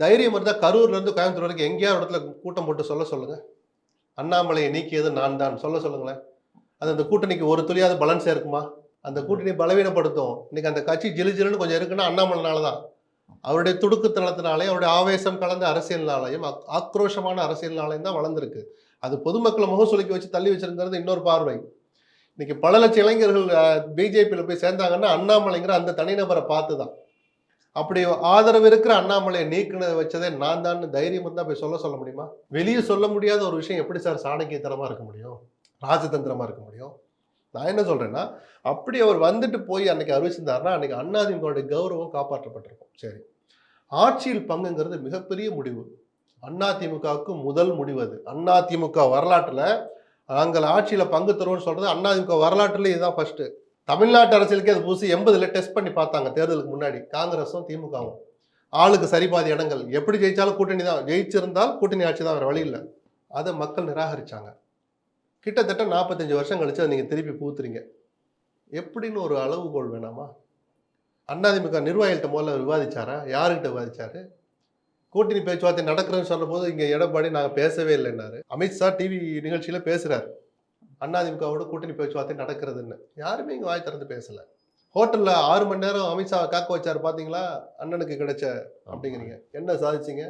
தைரியம் இருந்தால் கரூர்லேருந்து கோயம்புத்தூர் வரைக்கும் எங்கேயாவது இடத்துல கூட்டம் போட்டு சொல்லுங்க. அண்ணாமலையை நீக்கியது நான் தான் சொல்லுங்களேன். அது அந்த கூட்டணிக்கு ஒரு துளியாவது பலன் சேர்க்குமா? அந்த கூட்டணி பலவீனப்படுத்தும். இன்னைக்கு அந்த கட்சி ஜிலு ஜிலுன்னு கொஞ்சம் இருக்குன்னா அண்ணாமலைனால தான். அவருடைய துடுக்குத்தனத்தினாலேயும் அவருடைய ஆவேசம் கலந்த அரசியல்னாலையும் ஆக்ரோஷமான அரசியல்னாலையும் தான் வளர்ந்துருக்கு. அது பொதுமக்களை முகம் சுளிக்க வச்சு தள்ளி வச்சிருக்கிறது இன்னொரு பார்வை. இன்னைக்கு பல லட்சம் இளைஞர்கள் பிஜேபியில் போய் சேர்ந்தாங்கன்னா அண்ணாமலைங்கிற அந்த தனிநபரை பார்த்து தான். அப்படி ஆதரவு இருக்கிற அண்ணாமலையை நீக்கின வச்சதே நான் தான் தைரியம் தான் போய் சொல்ல முடியுமா? வெளியே சொல்ல முடியாத ஒரு விஷயம் எப்படி சார் சாணக்கியத்தனமா இருக்க முடியும், ராஜதந்திரமா இருக்க முடியும்? நான் என்ன சொல்றேன்னா, அப்படி அவர் வந்துட்டு போய் அன்னைக்கு அறிவிச்சிருந்தாருன்னா அன்னைக்கு அதிமுகவுடைய கௌரவம் காப்பாற்றப்பட்டிருக்கும். சரி, ஆட்சியில் பங்குங்கிறது மிகப்பெரிய முடிவு. அதிமுகவுக்கு முதல் முடிவு அது. அதிமுக வரலாற்றுல நாங்கள் ஆட்சியில பங்கு தருவோம்னு சொல்றது அதிமுக வரலாற்றுல இதுதான் ஃபர்ஸ்ட். தமிழ்நாட்டு அரசியலுக்கே அது புதுசு. 80ல டெஸ்ட் பண்ணி பார்த்தாங்க தேர்தலுக்கு முன்னாடி காங்கிரஸும் திமுகவும். ஆளுக்கு சரிபாதி இடங்கள் எப்படி ஜெயிச்சாலும் கூட்டணி தான், ஜெயிச்சிருந்தால் கூட்டணி ஆட்சி தான், வேற வழி இல்லை. அதை மக்கள் நிராகரிச்சாங்க. கிட்டத்தட்ட 45 வருஷம் கழிச்சு அதை நீங்க திருப்பி பூத்துறீங்க. எப்படின்னு ஒரு அளவுகோல் வேணாமா? அதிமுக நிர்வாகிகள்கிட்ட முதல்ல விவாதிச்சாரா? யாருக்கிட்ட விவாதிச்சாரு? கூட்டணி பேச்சுவார்த்தை நடக்கிறேன்னு சொன்ன போது இங்க எடப்பாடி நாங்க பேசவே இல்லைன்னாரு. அமித்ஷா டிவி நிகழ்ச்சியில பேசுறாரு, அதிமுகவோட கூட்டணி பேச்சுவார்த்தை நடக்கிறதுன்னு. யாருமே இங்க வாய் திறந்து பேசல. ஹோட்டல்ல 6 மணி நேரம் அமித்ஷாவை காக்க வச்சாரு பாத்தீங்களா? அண்ணனுக்கு கிடைச்ச அப்படிங்கிறீங்க. என்ன சாதிச்சீங்க?